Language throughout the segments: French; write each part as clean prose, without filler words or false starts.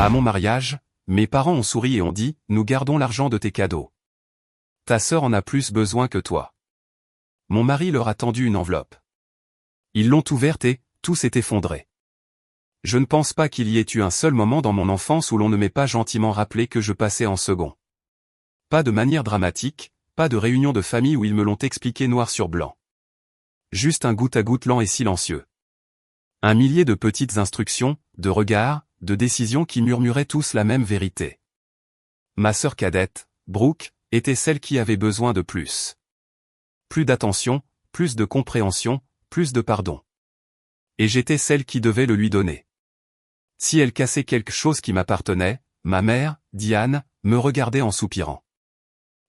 À mon mariage, mes parents ont souri et ont dit, nous gardons l'argent de tes cadeaux. Ta sœur en a plus besoin que toi. Mon mari leur a tendu une enveloppe. Ils l'ont ouverte et, tout s'est effondré. Je ne pense pas qu'il y ait eu un seul moment dans mon enfance où l'on ne m'ait pas gentiment rappelé que je passais en second. Pas de manière dramatique, pas de réunion de famille où ils me l'ont expliqué noir sur blanc. Juste un goutte-à-goutte lent et silencieux. Un millier de petites instructions, de regards, de décisions qui murmuraient tous la même vérité. Ma sœur cadette, Brooke, était celle qui avait besoin de plus. Plus d'attention, plus de compréhension, plus de pardon. Et j'étais celle qui devait le lui donner. Si elle cassait quelque chose qui m'appartenait, ma mère, Diane, me regardait en soupirant.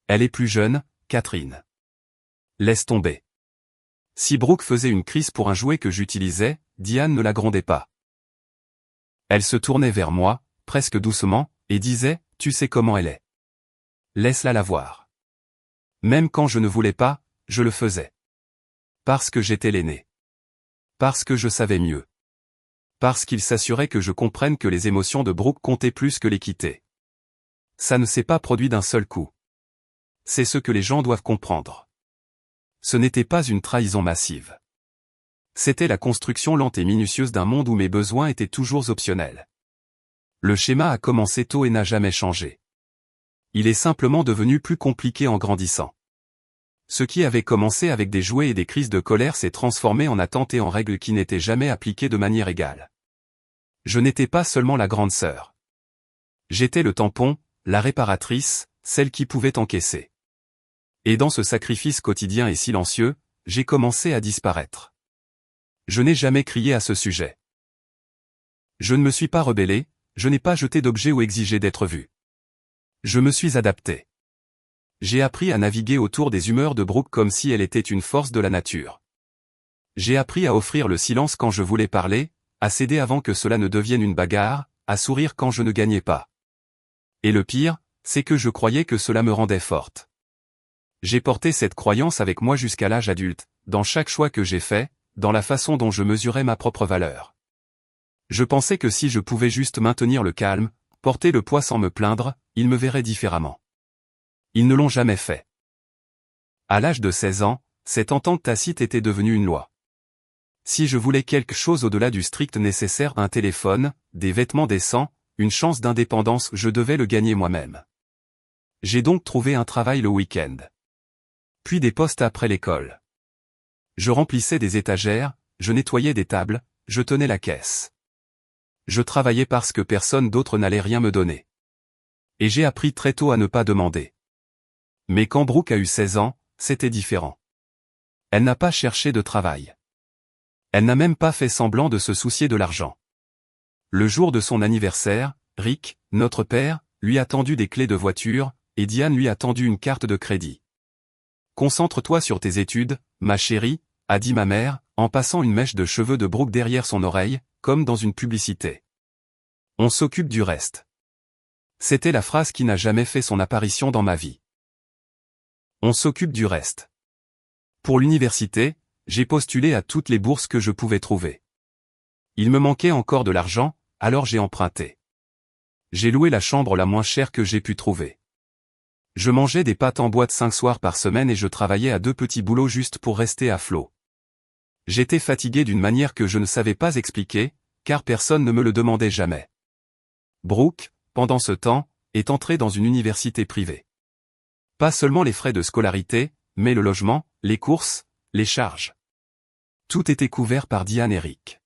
Elle est plus jeune, Catherine. Laisse tomber. Si Brooke faisait une crise pour un jouet que j'utilisais, Diane ne la grondait pas. Elle se tournait vers moi, presque doucement, et disait, tu sais comment elle est. Laisse-la la voir. Même quand je ne voulais pas, je le faisais. Parce que j'étais l'aîné. Parce que je savais mieux. Parce qu'il s'assurait que je comprenne que les émotions de Brooke comptaient plus que l'équité. Ça ne s'est pas produit d'un seul coup. C'est ce que les gens doivent comprendre. Ce n'était pas une trahison massive. C'était la construction lente et minutieuse d'un monde où mes besoins étaient toujours optionnels. Le schéma a commencé tôt et n'a jamais changé. Il est simplement devenu plus compliqué en grandissant. Ce qui avait commencé avec des jouets et des crises de colère s'est transformé en attentes et en règles qui n'étaient jamais appliquées de manière égale. Je n'étais pas seulement la grande sœur. J'étais le tampon, la réparatrice, celle qui pouvait encaisser. Et dans ce sacrifice quotidien et silencieux, j'ai commencé à disparaître. Je n'ai jamais crié à ce sujet. Je ne me suis pas rebellé, je n'ai pas jeté d'objets ou exigé d'être vu. Je me suis adapté. J'ai appris à naviguer autour des humeurs de Brooke comme si elle était une force de la nature. J'ai appris à offrir le silence quand je voulais parler, à céder avant que cela ne devienne une bagarre, à sourire quand je ne gagnais pas. Et le pire, c'est que je croyais que cela me rendait forte. J'ai porté cette croyance avec moi jusqu'à l'âge adulte, dans chaque choix que j'ai fait, dans la façon dont je mesurais ma propre valeur. Je pensais que si je pouvais juste maintenir le calme, porter le poids sans me plaindre, ils me verraient différemment. Ils ne l'ont jamais fait. À l'âge de 16 ans, cette entente tacite était devenue une loi. Si je voulais quelque chose au-delà du strict nécessaire, un téléphone, des vêtements décents, une chance d'indépendance, je devais le gagner moi-même. J'ai donc trouvé un travail le week-end. Puis des postes après l'école. Je remplissais des étagères, je nettoyais des tables, je tenais la caisse. Je travaillais parce que personne d'autre n'allait rien me donner. Et j'ai appris très tôt à ne pas demander. Mais quand Brooke a eu 16 ans, c'était différent. Elle n'a pas cherché de travail. Elle n'a même pas fait semblant de se soucier de l'argent. Le jour de son anniversaire, Rick, notre père, lui a tendu des clés de voiture, et Diane lui a tendu une carte de crédit. Concentre-toi sur tes études, ma chérie, a dit ma mère, en passant une mèche de cheveux de Brooke derrière son oreille, comme dans une publicité. On s'occupe du reste. C'était la phrase qui n'a jamais fait son apparition dans ma vie. On s'occupe du reste. Pour l'université, j'ai postulé à toutes les bourses que je pouvais trouver. Il me manquait encore de l'argent, alors j'ai emprunté. J'ai loué la chambre la moins chère que j'ai pu trouver. Je mangeais des pâtes en boîte 5 soirs par semaine et je travaillais à 2 petits boulots juste pour rester à flot. J'étais fatigué d'une manière que je ne savais pas expliquer, car personne ne me le demandait jamais. Brooke, pendant ce temps, est entrée dans une université privée. Pas seulement les frais de scolarité, mais le logement, les courses, les charges. Tout était couvert par Diane et Rick.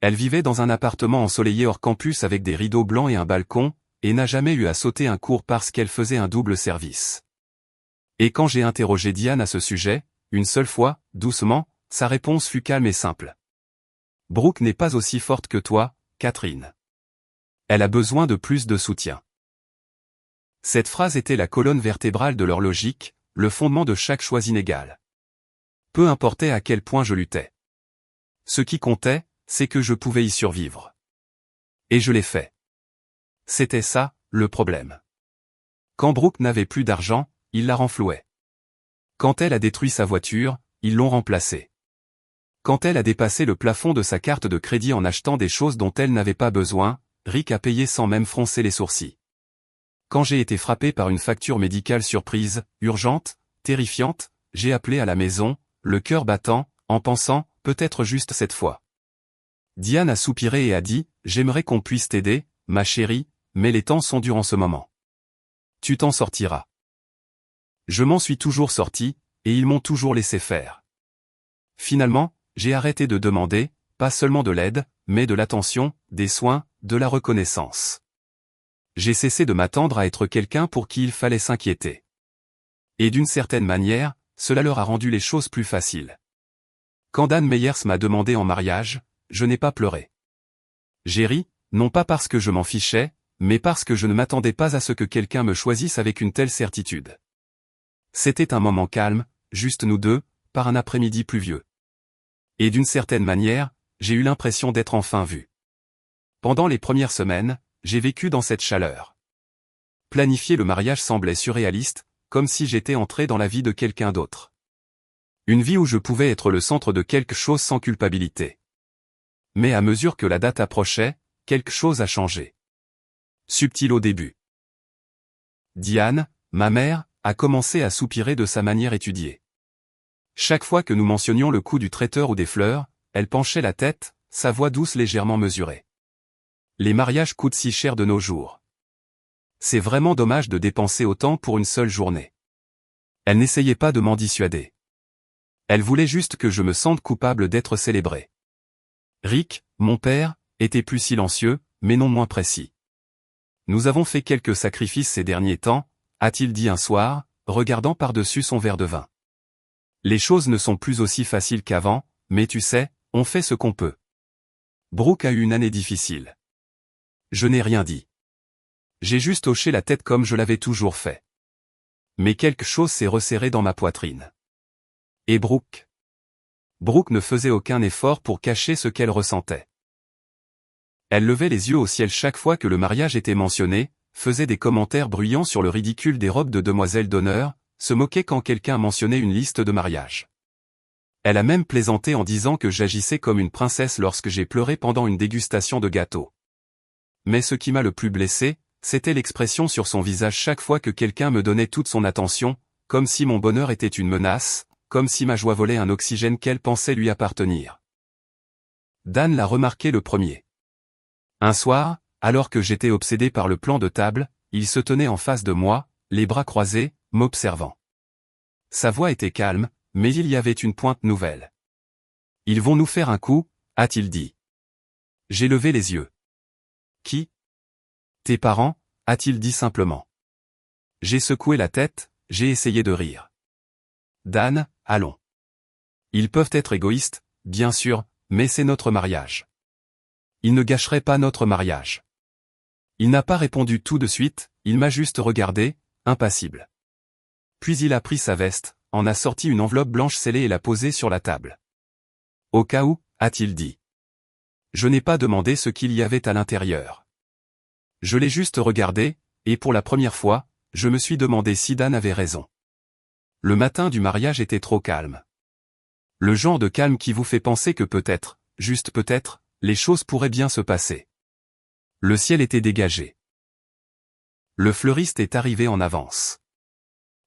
Elle vivait dans un appartement ensoleillé hors campus avec des rideaux blancs et un balcon, et n'a jamais eu à sauter un cours parce qu'elle faisait un double service. Et quand j'ai interrogé Diane à ce sujet, une seule fois, doucement, sa réponse fut calme et simple. Brooke n'est pas aussi forte que toi, Catherine. Elle a besoin de plus de soutien. Cette phrase était la colonne vertébrale de leur logique, le fondement de chaque choix inégal. Peu importait à quel point je luttais. Ce qui comptait, c'est que je pouvais y survivre. Et je l'ai fait. C'était ça, le problème. Quand Brooke n'avait plus d'argent, il la renflouait. Quand elle a détruit sa voiture, ils l'ont remplacée. Quand elle a dépassé le plafond de sa carte de crédit en achetant des choses dont elle n'avait pas besoin, Rick a payé sans même froncer les sourcils. Quand j'ai été frappé par une facture médicale surprise, urgente, terrifiante, j'ai appelé à la maison, le cœur battant, en pensant, peut-être juste cette fois. Diane a soupiré et a dit, j'aimerais qu'on puisse t'aider, ma chérie, mais les temps sont durs en ce moment. Tu t'en sortiras. Je m'en suis toujours sorti, et ils m'ont toujours laissé faire. Finalement, j'ai arrêté de demander, pas seulement de l'aide, mais de l'attention, des soins, de la reconnaissance. J'ai cessé de m'attendre à être quelqu'un pour qui il fallait s'inquiéter. Et d'une certaine manière, cela leur a rendu les choses plus faciles. Quand Dan Meyers m'a demandé en mariage, je n'ai pas pleuré. J'ai ri, non pas parce que je m'en fichais, mais parce que je ne m'attendais pas à ce que quelqu'un me choisisse avec une telle certitude. C'était un moment calme, juste nous deux, par un après-midi pluvieux. Et d'une certaine manière, j'ai eu l'impression d'être enfin vu. Pendant les premières semaines, j'ai vécu dans cette chaleur. Planifier le mariage semblait surréaliste, comme si j'étais entré dans la vie de quelqu'un d'autre. Une vie où je pouvais être le centre de quelque chose sans culpabilité. Mais à mesure que la date approchait, quelque chose a changé. Subtil au début. Diane, ma mère, a commencé à soupirer de sa manière étudiée. Chaque fois que nous mentionnions le coût du traiteur ou des fleurs, elle penchait la tête, sa voix douce légèrement mesurée. Les mariages coûtent si cher de nos jours. C'est vraiment dommage de dépenser autant pour une seule journée. Elle n'essayait pas de m'en dissuader. Elle voulait juste que je me sente coupable d'être célébré. Rick, mon père, était plus silencieux, mais non moins précis. Nous avons fait quelques sacrifices ces derniers temps, a-t-il dit un soir, regardant par-dessus son verre de vin. Les choses ne sont plus aussi faciles qu'avant, mais tu sais, on fait ce qu'on peut. Brooke a eu une année difficile. Je n'ai rien dit. J'ai juste hoché la tête comme je l'avais toujours fait. Mais quelque chose s'est resserré dans ma poitrine. Et Brooke? Brooke ne faisait aucun effort pour cacher ce qu'elle ressentait. Elle levait les yeux au ciel chaque fois que le mariage était mentionné, faisait des commentaires bruyants sur le ridicule des robes de demoiselles d'honneur, se moquait quand quelqu'un mentionnait une liste de mariage. Elle a même plaisanté en disant que j'agissais comme une princesse lorsque j'ai pleuré pendant une dégustation de gâteau. Mais ce qui m'a le plus blessé, c'était l'expression sur son visage chaque fois que quelqu'un me donnait toute son attention, comme si mon bonheur était une menace, comme si ma joie volait un oxygène qu'elle pensait lui appartenir. Dan l'a remarqué le premier. Un soir, alors que j'étais obsédé par le plan de table, il se tenait en face de moi, les bras croisés, m'observant. Sa voix était calme, mais il y avait une pointe nouvelle. « Ils vont nous faire un coup », a-t-il dit. J'ai levé les yeux. « Qui ? » ?»« Tes parents », a-t-il dit simplement. J'ai secoué la tête, j'ai essayé de rire. « Dan, allons. Ils peuvent être égoïstes, bien sûr, mais c'est notre mariage. Ils ne gâcheraient pas notre mariage. » Il n'a pas répondu tout de suite, il m'a juste regardé, impassible. Puis il a pris sa veste, en a sorti une enveloppe blanche scellée et l'a posée sur la table. « Au cas où », a-t-il dit. Je n'ai pas demandé ce qu'il y avait à l'intérieur. Je l'ai juste regardé, et pour la première fois, je me suis demandé si Dan avait raison. Le matin du mariage était trop calme. Le genre de calme qui vous fait penser que peut-être, juste peut-être, les choses pourraient bien se passer. Le ciel était dégagé. Le fleuriste est arrivé en avance.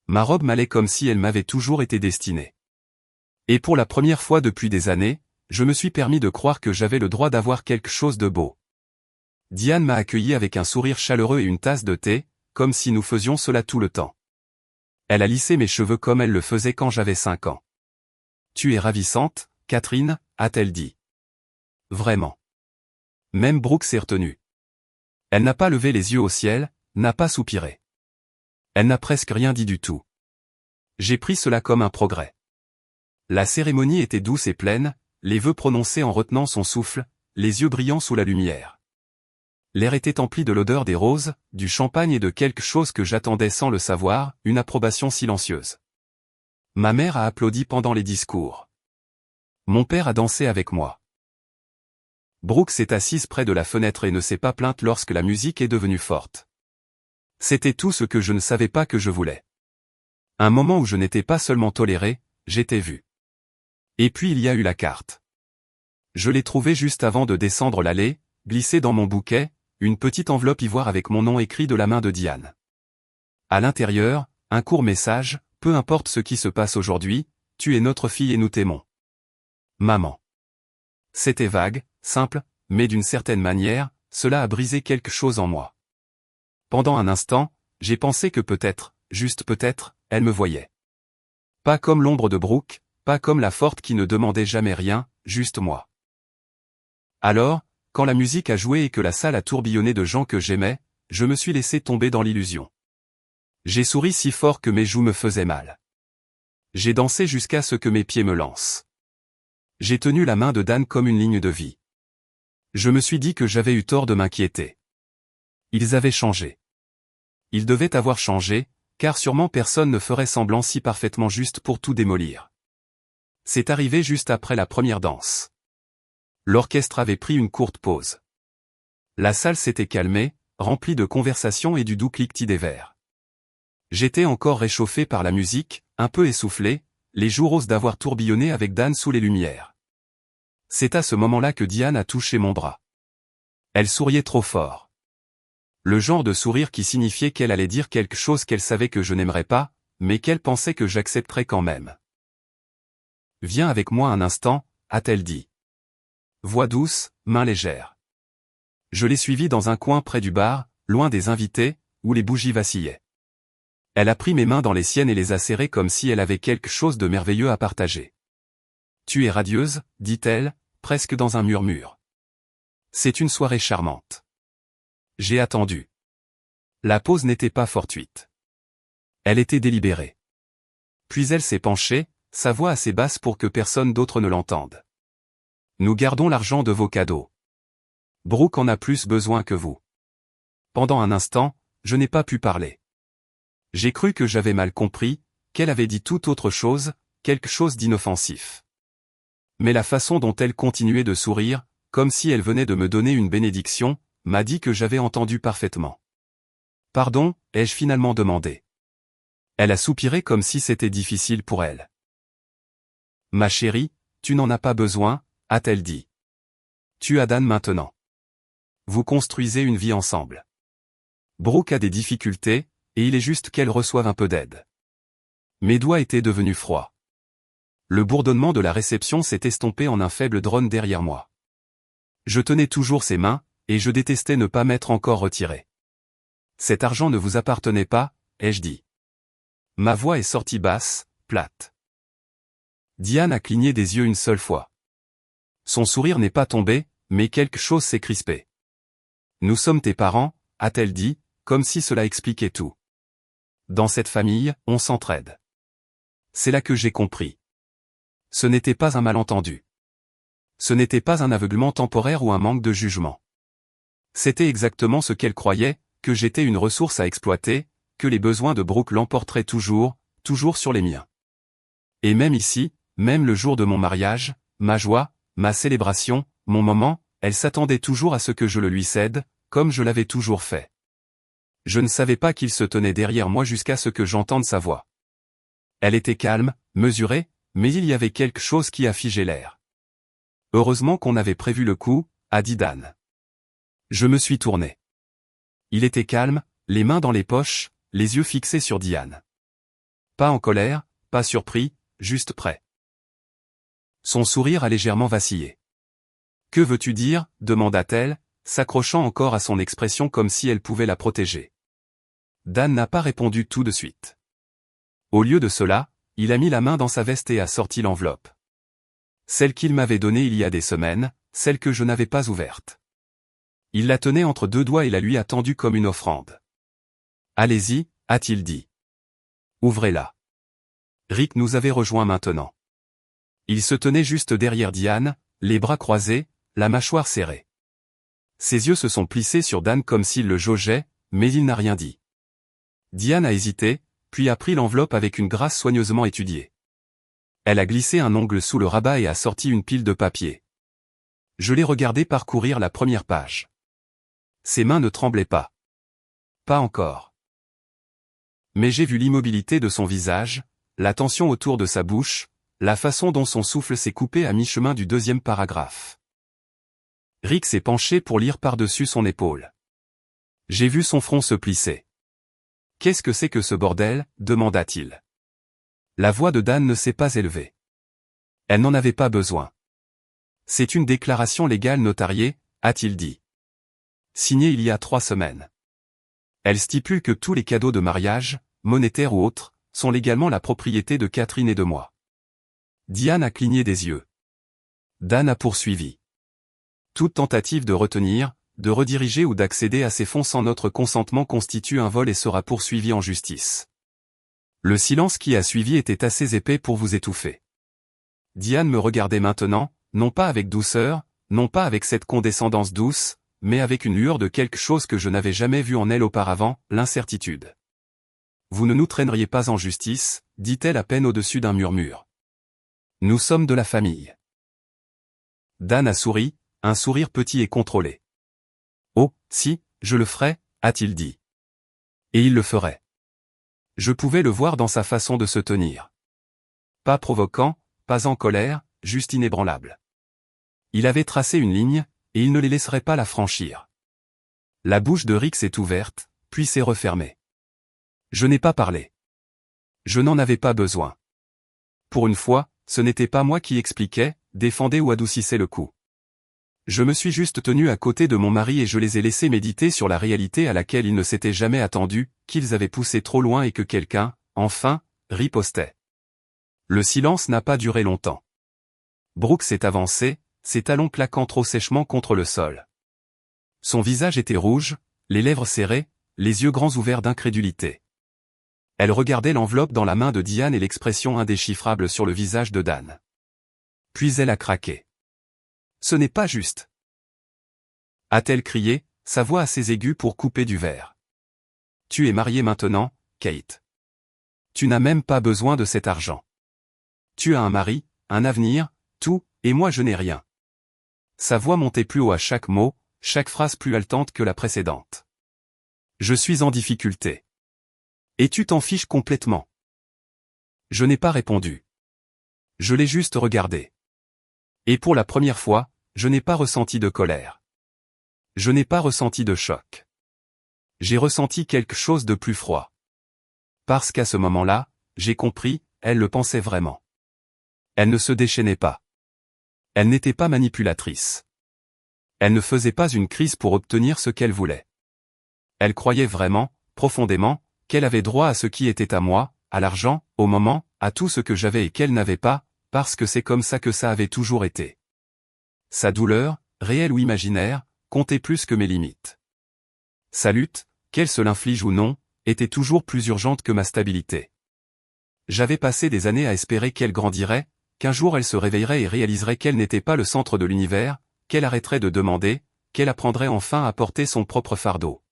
Ma robe m'allait comme si elle m'avait toujours été destinée. Et pour la première fois depuis des années, je me suis permis de croire que j'avais le droit d'avoir quelque chose de beau. Diane m'a accueilli avec un sourire chaleureux et une tasse de thé, comme si nous faisions cela tout le temps. Elle a lissé mes cheveux comme elle le faisait quand j'avais 5 ans. « Tu es ravissante, Catherine », a-t-elle dit. Vraiment. Même Brooke s'est retenue. Elle n'a pas levé les yeux au ciel, n'a pas soupiré. Elle n'a presque rien dit du tout. J'ai pris cela comme un progrès. La cérémonie était douce et pleine, les vœux prononcés en retenant son souffle, les yeux brillants sous la lumière. L'air était empli de l'odeur des roses, du champagne et de quelque chose que j'attendais sans le savoir, une approbation silencieuse. Ma mère a applaudi pendant les discours. Mon père a dansé avec moi. Brooke s'est assise près de la fenêtre et ne s'est pas plainte lorsque la musique est devenue forte. C'était tout ce que je ne savais pas que je voulais. Un moment où je n'étais pas seulement toléré, j'étais vu. Et puis il y a eu la carte. Je l'ai trouvée juste avant de descendre l'allée, glissée dans mon bouquet, une petite enveloppe ivoire avec mon nom écrit de la main de Diane. À l'intérieur, un court message, peu importe ce qui se passe aujourd'hui, tu es notre fille et nous t'aimons. Maman. C'était vague, simple, mais d'une certaine manière, cela a brisé quelque chose en moi. Pendant un instant, j'ai pensé que peut-être, juste peut-être, elle me voyait. Pas comme l'ombre de Brooke, pas comme la forte qui ne demandait jamais rien, juste moi. Alors, quand la musique a joué et que la salle a tourbillonné de gens que j'aimais, je me suis laissé tomber dans l'illusion. J'ai souri si fort que mes joues me faisaient mal. J'ai dansé jusqu'à ce que mes pieds me lancent. J'ai tenu la main de Dan comme une ligne de vie. Je me suis dit que j'avais eu tort de m'inquiéter. Ils avaient changé. Ils devaient avoir changé, car sûrement personne ne ferait semblant si parfaitement juste pour tout démolir. C'est arrivé juste après la première danse. L'orchestre avait pris une courte pause. La salle s'était calmée, remplie de conversations et du doux cliquetis des verres. J'étais encore réchauffé par la musique, un peu essoufflé, les joues roses d'avoir tourbillonné avec Dan sous les lumières. C'est à ce moment-là que Diane a touché mon bras. Elle souriait trop fort. Le genre de sourire qui signifiait qu'elle allait dire quelque chose qu'elle savait que je n'aimerais pas, mais qu'elle pensait que j'accepterais quand même. « Viens avec moi un instant », a-t-elle dit. Voix douce, main légère. Je l'ai suivie dans un coin près du bar, loin des invités, où les bougies vacillaient. Elle a pris mes mains dans les siennes et les a serrées comme si elle avait quelque chose de merveilleux à partager. « Tu es radieuse », dit-elle, presque dans un murmure. « C'est une soirée charmante. » J'ai attendu. La pause n'était pas fortuite. Elle était délibérée. Puis elle s'est penchée, sa voix assez basse pour que personne d'autre ne l'entende. « Nous gardons l'argent de vos cadeaux. Brooke en a plus besoin que vous. » Pendant un instant, je n'ai pas pu parler. J'ai cru que j'avais mal compris, qu'elle avait dit tout autre chose, quelque chose d'inoffensif. Mais la façon dont elle continuait de sourire, comme si elle venait de me donner une bénédiction, m'a dit que j'avais entendu parfaitement. « Pardon », ai-je finalement demandé. Elle a soupiré comme si c'était difficile pour elle. « Ma chérie, tu n'en as pas besoin », a-t-elle dit. « Tu as Dan maintenant. Vous construisez une vie ensemble. Brooke a des difficultés, et il est juste qu'elle reçoive un peu d'aide. » Mes doigts étaient devenus froids. Le bourdonnement de la réception s'est estompé en un faible drone derrière moi. Je tenais toujours ses mains, et je détestais ne pas m'être encore retiré. « Cet argent ne vous appartenait pas », ai-je dit. Ma voix est sortie basse, plate. Diane a cligné des yeux une seule fois. Son sourire n'est pas tombé, mais quelque chose s'est crispé. « Nous sommes tes parents », a-t-elle dit, comme si cela expliquait tout. Dans cette famille, on s'entraide. C'est là que j'ai compris. Ce n'était pas un malentendu. Ce n'était pas un aveuglement temporaire ou un manque de jugement. C'était exactement ce qu'elle croyait, que j'étais une ressource à exploiter, que les besoins de Brooke l'emporteraient toujours, toujours sur les miens. Et même ici, même le jour de mon mariage, ma joie, ma célébration, mon moment, elle s'attendait toujours à ce que je le lui cède, comme je l'avais toujours fait. Je ne savais pas qu'il se tenait derrière moi jusqu'à ce que j'entende sa voix. Elle était calme, mesurée, mais il y avait quelque chose qui a figé l'air. « Heureusement qu'on avait prévu le coup », a dit Dan. Je me suis tourné. Il était calme, les mains dans les poches, les yeux fixés sur Diane. Pas en colère, pas surpris, juste prêt. Son sourire a légèrement vacillé. « Que veux-tu dire ?» demanda-t-elle, s'accrochant encore à son expression comme si elle pouvait la protéger. Dan n'a pas répondu tout de suite. Au lieu de cela, il a mis la main dans sa veste et a sorti l'enveloppe. Celle qu'il m'avait donnée il y a des semaines, celle que je n'avais pas ouverte. Il la tenait entre deux doigts et la lui a tendue comme une offrande. « Allez-y », a-t-il dit. « Ouvrez-la. » Rick nous avait rejoints maintenant. Il se tenait juste derrière Diane, les bras croisés, la mâchoire serrée. Ses yeux se sont plissés sur Dan comme s'il le jaugeait, mais il n'a rien dit. Diane a hésité, puis a pris l'enveloppe avec une grâce soigneusement étudiée. Elle a glissé un ongle sous le rabat et a sorti une pile de papier. Je l'ai regardé parcourir la première page. Ses mains ne tremblaient pas. Pas encore. Mais j'ai vu l'immobilité de son visage, la tension autour de sa bouche, la façon dont son souffle s'est coupé à mi-chemin du deuxième paragraphe. Rick s'est penché pour lire par-dessus son épaule. J'ai vu son front se plisser. Qu'est-ce que c'est que ce bordel? Demanda-t-il. La voix de Dan ne s'est pas élevée. Elle n'en avait pas besoin. C'est une déclaration légale notariée, a-t-il dit. Signée il y a 3 semaines. Elle stipule que tous les cadeaux de mariage, monétaires ou autres, sont légalement la propriété de Catherine et de moi. Diane a cligné des yeux. Dan a poursuivi. Toute tentative de retenir, de rediriger ou d'accéder à ces fonds sans notre consentement constitue un vol et sera poursuivi en justice. Le silence qui a suivi était assez épais pour vous étouffer. Diane me regardait maintenant, non pas avec douceur, non pas avec cette condescendance douce, mais avec une lueur de quelque chose que je n'avais jamais vu en elle auparavant, l'incertitude. Vous ne nous traîneriez pas en justice, dit-elle à peine au-dessus d'un murmure. Nous sommes de la famille. Dan a souri, un sourire petit et contrôlé. Oh, si, je le ferai, a-t-il dit. Et il le ferait. Je pouvais le voir dans sa façon de se tenir. Pas provoquant, pas en colère, juste inébranlable. Il avait tracé une ligne, et il ne les laisserait pas la franchir. La bouche de Rick s'est ouverte, puis s'est refermée. Je n'ai pas parlé. Je n'en avais pas besoin. Pour une fois, ce n'était pas moi qui expliquais, défendais ou adoucissais le coup. Je me suis juste tenu à côté de mon mari et je les ai laissés méditer sur la réalité à laquelle ils ne s'étaient jamais attendus, qu'ils avaient poussé trop loin et que quelqu'un, enfin, ripostait. Le silence n'a pas duré longtemps. Brooke s'est avancé, ses talons claquant trop sèchement contre le sol. Son visage était rouge, les lèvres serrées, les yeux grands ouverts d'incrédulité. Elle regardait l'enveloppe dans la main de Diane et l'expression indéchiffrable sur le visage de Dan. Puis elle a craqué. Ce n'est pas juste. A-t-elle crié, sa voix assez aiguë pour couper du verre. Tu es mariée maintenant, Kate. Tu n'as même pas besoin de cet argent. Tu as un mari, un avenir, tout, et moi je n'ai rien. Sa voix montait plus haut à chaque mot, chaque phrase plus haletante que la précédente. Je suis en difficulté. Et tu t'en fiches complètement. Je n'ai pas répondu. Je l'ai juste regardé. Et pour la première fois, je n'ai pas ressenti de colère. Je n'ai pas ressenti de choc. J'ai ressenti quelque chose de plus froid. Parce qu'à ce moment-là, j'ai compris, elle le pensait vraiment. Elle ne se déchaînait pas. Elle n'était pas manipulatrice. Elle ne faisait pas une crise pour obtenir ce qu'elle voulait. Elle croyait vraiment, profondément, qu'elle avait droit à ce qui était à moi, à l'argent, au moment, à tout ce que j'avais et qu'elle n'avait pas, parce que c'est comme ça que ça avait toujours été. Sa douleur, réelle ou imaginaire, comptait plus que mes limites. Sa lutte, qu'elle se l'inflige ou non, était toujours plus urgente que ma stabilité. J'avais passé des années à espérer qu'elle grandirait, qu'un jour elle se réveillerait et réaliserait qu'elle n'était pas le centre de l'univers, qu'elle arrêterait de demander, qu'elle apprendrait enfin à porter son propre fardeau.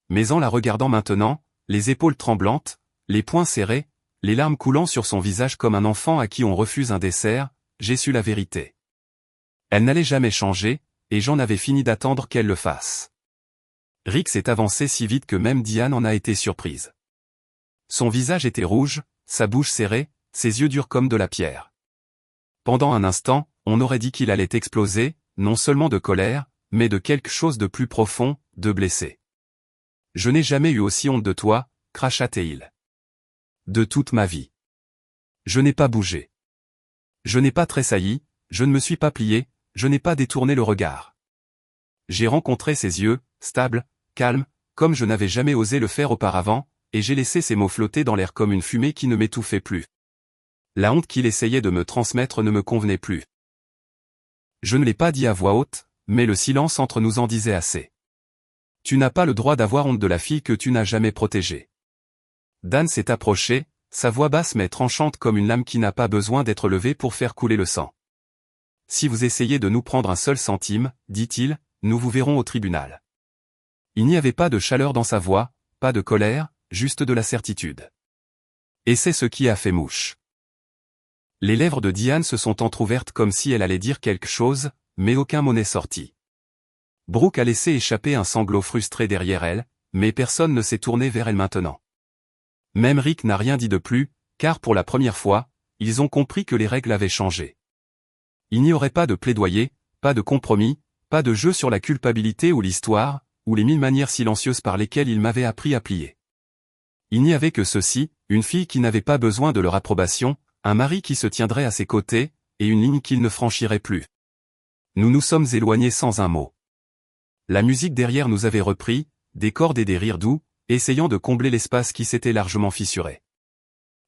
Mais en la regardant maintenant, les épaules tremblantes, les poings serrés, les larmes coulant sur son visage comme un enfant à qui on refuse un dessert, j'ai su la vérité. Elle n'allait jamais changer, et j'en avais fini d'attendre qu'elle le fasse. Rick s'est avancé si vite que même Diane en a été surprise. Son visage était rouge, sa bouche serrée, ses yeux durs comme de la pierre. Pendant un instant, on aurait dit qu'il allait exploser, non seulement de colère, mais de quelque chose de plus profond, de blessé. Je n'ai jamais eu aussi honte de toi, cracha-t-il. De toute ma vie. Je n'ai pas bougé. Je n'ai pas tressailli, je ne me suis pas plié, je n'ai pas détourné le regard. J'ai rencontré ses yeux, stables, calmes, comme je n'avais jamais osé le faire auparavant, et j'ai laissé ces mots flotter dans l'air comme une fumée qui ne m'étouffait plus. La honte qu'il essayait de me transmettre ne me convenait plus. Je ne l'ai pas dit à voix haute, mais le silence entre nous en disait assez. Tu n'as pas le droit d'avoir honte de la fille que tu n'as jamais protégée. Dan s'est approché, sa voix basse mais tranchante comme une lame qui n'a pas besoin d'être levée pour faire couler le sang. Si vous essayez de nous prendre un seul centime, dit-il, nous vous verrons au tribunal. Il n'y avait pas de chaleur dans sa voix, pas de colère, juste de la certitude. Et c'est ce qui a fait mouche. Les lèvres de Diane se sont entr'ouvertes comme si elle allait dire quelque chose, mais aucun mot n'est sorti. Brooke a laissé échapper un sanglot frustré derrière elle, mais personne ne s'est tourné vers elle maintenant. Même Rick n'a rien dit de plus, car pour la première fois, ils ont compris que les règles avaient changé. Il n'y aurait pas de plaidoyer, pas de compromis, pas de jeu sur la culpabilité ou l'histoire, ou les 1000 manières silencieuses par lesquelles il m'avait appris à plier. Il n'y avait que ceci, une fille qui n'avait pas besoin de leur approbation, un mari qui se tiendrait à ses côtés, et une ligne qu'il ne franchirait plus. Nous nous sommes éloignés sans un mot. La musique derrière nous avait repris, des cordes et des rires doux, essayant de combler l'espace qui s'était largement fissuré.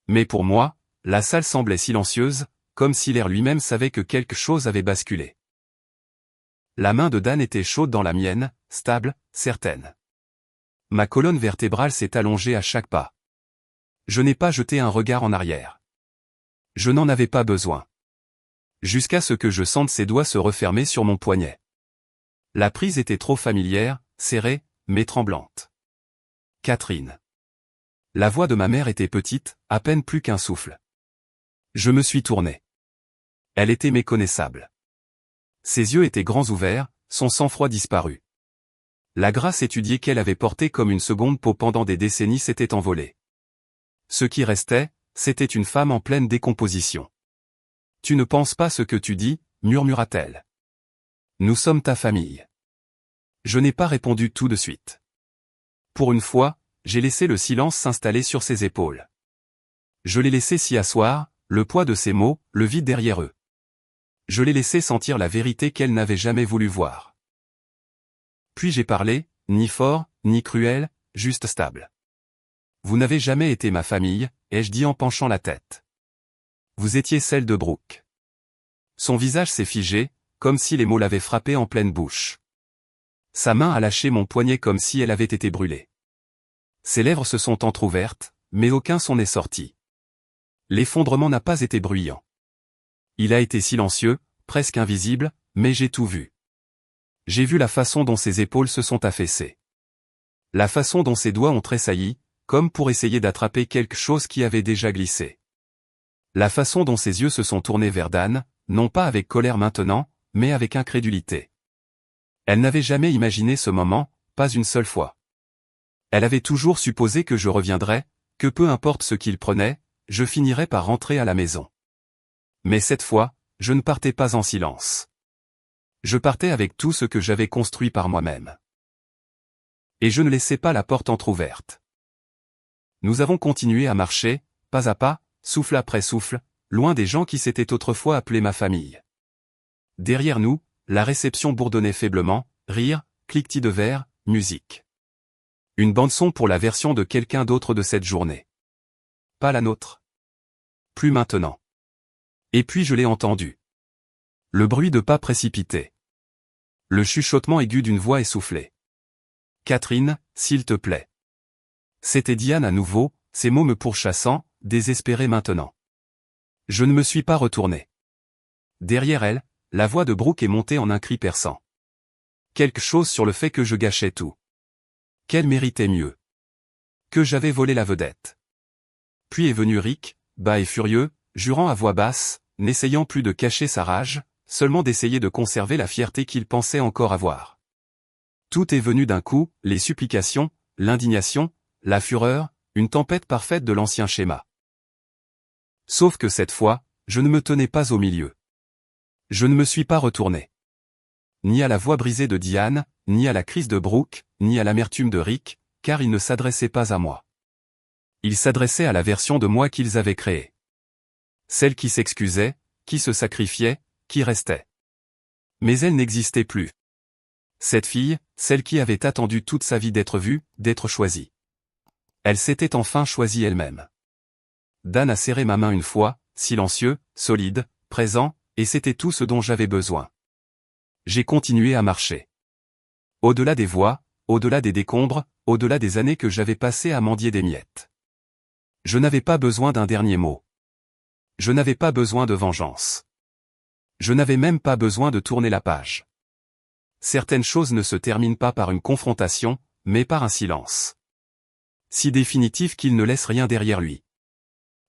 Mais pour moi, la salle semblait silencieuse, comme si l'air lui-même savait que quelque chose avait basculé. La main de Dan était chaude dans la mienne, stable, certaine. Ma colonne vertébrale s'est allongée à chaque pas. Je n'ai pas jeté un regard en arrière. Je n'en avais pas besoin. Jusqu'à ce que je sente ses doigts se refermer sur mon poignet. La prise était trop familière, serrée, mais tremblante. Catherine. La voix de ma mère était petite, à peine plus qu'un souffle. Je me suis tourné. Elle était méconnaissable. Ses yeux étaient grands ouverts, son sang-froid disparu. La grâce étudiée qu'elle avait portée comme une seconde peau pendant des décennies s'était envolée. Ce qui restait, c'était une femme en pleine décomposition. « Tu ne penses pas ce que tu dis » murmura-t-elle. « Nous sommes ta famille. » Je n'ai pas répondu tout de suite. Pour une fois, j'ai laissé le silence s'installer sur ses épaules. Je l'ai laissé s'y asseoir, le poids de ses mots, le vide derrière eux. Je l'ai laissé sentir la vérité qu'elle n'avait jamais voulu voir. Puis j'ai parlé, ni fort, ni cruel, juste stable. Vous n'avez jamais été ma famille, ai-je dit en penchant la tête. Vous étiez celle de Brooke. Son visage s'est figé, comme si les mots l'avaient frappé en pleine bouche. Sa main a lâché mon poignet comme si elle avait été brûlée. Ses lèvres se sont entr'ouvertes, mais aucun son n'est sorti. L'effondrement n'a pas été bruyant. Il a été silencieux, presque invisible, mais j'ai tout vu. J'ai vu la façon dont ses épaules se sont affaissées. La façon dont ses doigts ont tressailli, comme pour essayer d'attraper quelque chose qui avait déjà glissé. La façon dont ses yeux se sont tournés vers Dan, non pas avec colère maintenant, mais avec incrédulité. Elle n'avait jamais imaginé ce moment, pas une seule fois. Elle avait toujours supposé que je reviendrais, que peu importe ce qu'il prenait, je finirais par rentrer à la maison. Mais cette fois, je ne partais pas en silence. Je partais avec tout ce que j'avais construit par moi-même. Et je ne laissais pas la porte entr'ouverte. Nous avons continué à marcher, pas à pas, souffle après souffle, loin des gens qui s'étaient autrefois appelés ma famille. Derrière nous, la réception bourdonnait faiblement, rire, cliquetis de verre, musique. Une bande-son pour la version de quelqu'un d'autre de cette journée. Pas la nôtre. Plus maintenant. Et puis je l'ai entendu. Le bruit de pas précipités. Le chuchotement aigu d'une voix essoufflée. « Catherine, s'il te plaît. » C'était Diane à nouveau, ses mots me pourchassant, désespérée maintenant. Je ne me suis pas retourné. Derrière elle, la voix de Brooke est montée en un cri perçant. Quelque chose sur le fait que je gâchais tout. Qu'elle méritait mieux. Que j'avais volé la vedette. Puis est venu Rick, bas et furieux, jurant à voix basse, n'essayant plus de cacher sa rage, seulement d'essayer de conserver la fierté qu'il pensait encore avoir. Tout est venu d'un coup, les supplications, l'indignation, la fureur, une tempête parfaite de l'ancien schéma. Sauf que cette fois, je ne me tenais pas au milieu. Je ne me suis pas retourné. Ni à la voix brisée de Diane, ni à la crise de Brooke, ni à l'amertume de Rick, car ils ne s'adressaient pas à moi. Ils s'adressaient à la version de moi qu'ils avaient créée. Celle qui s'excusait, qui se sacrifiait, qui restait. Mais elle n'existait plus. Cette fille, celle qui avait attendu toute sa vie d'être vue, d'être choisie. Elle s'était enfin choisie elle-même. Dan a serré ma main une fois, silencieux, solide, présent, et c'était tout ce dont j'avais besoin. J'ai continué à marcher. Au-delà des voix, au-delà des décombres, au-delà des années que j'avais passées à mendier des miettes. Je n'avais pas besoin d'un dernier mot. Je n'avais pas besoin de vengeance. Je n'avais même pas besoin de tourner la page. Certaines choses ne se terminent pas par une confrontation, mais par un silence. Si définitif qu'il ne laisse rien derrière lui.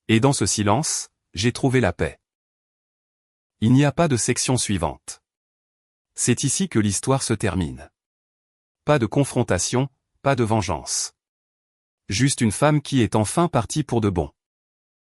Et dans ce silence, j'ai trouvé la paix. Il n'y a pas de section suivante. C'est ici que l'histoire se termine. Pas de confrontation, pas de vengeance. Juste une femme qui est enfin partie pour de bon.